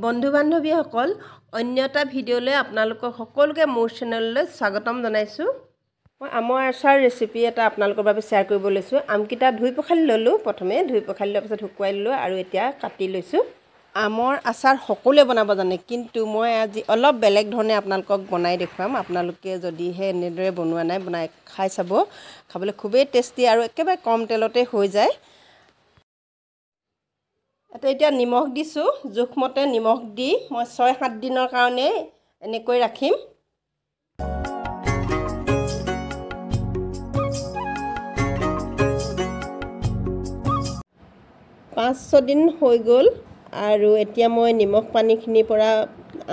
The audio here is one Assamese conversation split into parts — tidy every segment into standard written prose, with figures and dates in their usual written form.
বন্ধু বান্ধৱীসকল অন্য এটা ভিডিঅ'লৈ আপোনালোকক সকলোকে মোৰ চেনেললৈ স্বাগতম জনাইছোঁ। মই আমৰ আচাৰ ৰেচিপি এটা আপোনালোকৰ বাবে শ্বেয়াৰ কৰিব লৈছোঁ। আমকেইটা ধুই পখালি ল'লোঁ, প্ৰথমে ধুই পখালি লোৱাৰ পিছত শুকুৱাই ল'লোঁ আৰু এতিয়া কাটি লৈছোঁ। আমৰ আচাৰ সকলোৱে বনাব জানে, কিন্তু মই আজি অলপ বেলেগ ধৰণে আপোনালোকক বনাই দেখুৱাম। আপোনালোকে যদিহে এনেদৰে বনোৱা নাই, বনাই খাই চাব। খাবলৈ খুবেই টেষ্টি আৰু একেবাৰে কম তেলতে হৈ যায়। এতিয়া নিমখ দিছোঁ, জোখমতে নিমখ দি মই 6-7 দিনৰ কাৰণে এনেকৈ ৰাখিম। 5-6 দিন হৈ গ'ল আৰু এতিয়া মই নিমখ পানীখিনিৰ পৰা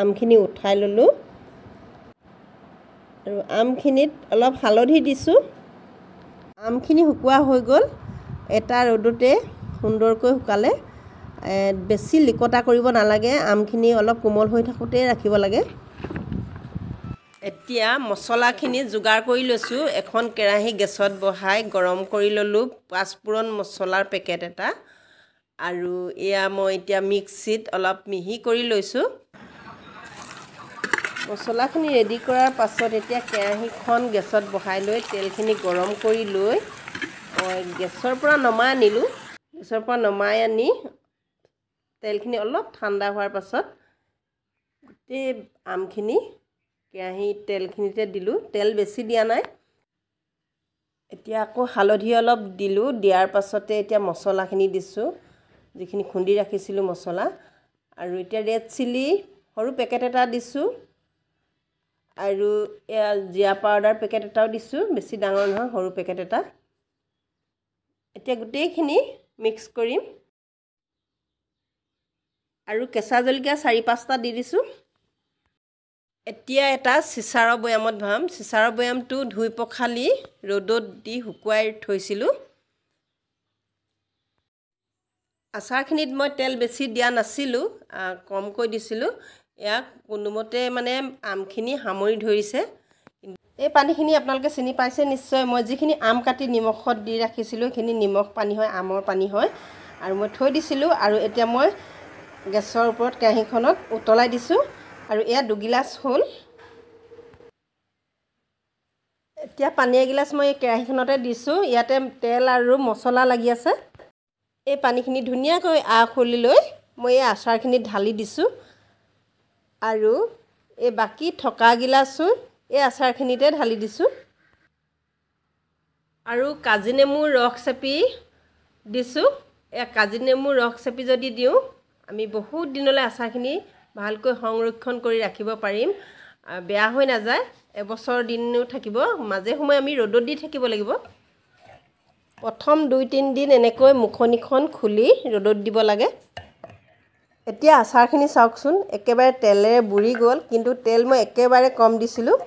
আমখিনি উঠাই ল'লোঁ আৰু আমখিনিত অলপ হালধি দিছোঁ। আমখিনি শুকোৱা হৈ গ'ল। এটা ৰ'দতে সুন্দৰকৈ শুকালে। বেছি লিকতা কৰিব নালাগে, আমখিনি অলপ কোমল হৈ থাকোঁতে ৰাখিব লাগে। এতিয়া মছলাখিনি যোগাৰ কৰি লৈছোঁ। এখন কেৰাহী গেছত বহাই গৰম কৰি ল'লোঁ 5 ফুৰণ মছলাৰ পেকেট এটা, আৰু এয়া মই এতিয়া মিক্সিত অলপ মিহি কৰি লৈছোঁ। মছলাখিনি ৰেডি কৰাৰ পাছত এতিয়া কেৰাহীখন গেছত বহাই লৈ তেলখিনি গৰম কৰি লৈ গেছৰ পৰা নমাই আনিলোঁ। গেছৰ পৰা নমাই আনি তেলখিনি অলপ ঠাণ্ডা হোৱাৰ পাছত গোটেই আমখিনি কেৰাহীত তেলখিনিতে দিলোঁ। তেল বেছি দিয়া নাই। এতিয়া আকৌ হালধি অলপ দিলোঁ। দিয়াৰ পাছতে এতিয়া মছলাখিনি দিছোঁ, যিখিনি খুন্দি ৰাখিছিলোঁ মছলা। আৰু এতিয়া ৰেড চিলি সৰু পেকেট এটা দিছোঁ আৰু এয়া জিৰা পাউডাৰ পেকেট এটাও দিছোঁ, বেছি ডাঙৰ নহয়, সৰু পেকেট এটা। এতিয়া গোটেইখিনি মিক্স কৰিম আৰু কেঁচা জলকীয়া 4-5টা দি দিছোঁ। এতিয়া এটা চিচাৰৰ বৈয়ামত ভৰাম। চিচাৰৰ বৈয়ামটো ধুই পখালি ৰ'দত দি শুকুৱাই থৈছিলোঁ। আচাৰখিনিত মই তেল বেছি দিয়া নাছিলোঁ, কমকৈ দিছিলোঁ। ইয়াক কোনোমতে মানে আমখিনি সামৰি ধৰিছে। এই পানীখিনি আপোনালোকে চিনি পাইছে নিশ্চয়। মই যিখিনি আম কাটি নিমখত দি ৰাখিছিলোঁ, সেইখিনি নিমখ পানী হয়, আমৰ পানী হয়, আৰু মই থৈ দিছিলোঁ। আৰু এতিয়া মই গেছৰ ওপৰত কেৰাহীখনত উতলাই দিছোঁ আৰু এয়া 2 গিলাচ হ'ল। এতিয়া পানী এগিলাচ মই এই কেৰাহীখনতে দিছোঁ। ইয়াতে তেল আৰু মছলা লাগি আছে। এই পানীখিনি ধুনীয়াকৈ খুলি লৈ মই এই আচাৰখিনি ঢালি দিছোঁ আৰু এই বাকী থকা গিলাচো এই আচাৰখিনিতে ঢালি দিছোঁ। আৰু কাজি নেমুৰ ৰস চেপি দিছোঁ। এই কাজি নেমুৰ ৰস চেপি যদি দিওঁ, আমি বহুত দিনলৈ আচাৰখিনি ভালকৈ সংৰক্ষণ কৰি ৰাখিব পাৰিম, বেয়া হৈ নাযায়, এবছৰ দিনো থাকিব। মাজে সময়ে আমি ৰ'দত দি থাকিব লাগিব। প্ৰথম 2-3 দিন এনেকৈ মুখনিখন খুলি ৰ'দত দিব লাগে। এতিয়া আচাৰখিনি চাওকচোন, একেবাৰে তেলেৰে বুৰি গ'ল, কিন্তু তেল মই একেবাৰে কম দিছিলোঁ।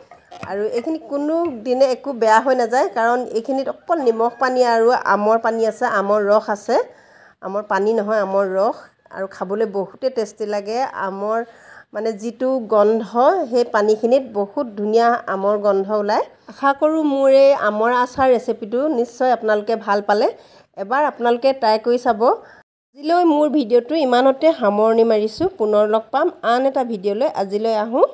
আৰু এইখিনি কোনো দিনে একো বেয়া হৈ নাযায়, কাৰণ এইখিনিত অকল নিমখ পানী আৰু আমৰ পানী আছে, আমৰ ৰস আছে। আমৰ পানী নহয়, আমৰ ৰস। আৰু খাবলৈ বহুতেই টেষ্টি লাগে। আমৰ মানে যিটো গন্ধ, সেই পানীখিনিত বহুত ধুনীয়া আমৰ গন্ধ ওলায়। আশা কৰোঁ মোৰ এই আমৰ আচাৰ ৰেচিপিটো নিশ্চয় আপোনালোকে ভাল পালে। এবাৰ আপোনালোকে ট্ৰাই কৰি চাব। আজিলৈ মোৰ ভিডিঅ'টো ইমানতে সামৰণি মাৰিছোঁ। পুনৰ লগ পাম আন এটা ভিডিঅ'লৈ। আজিলৈ আহোঁ।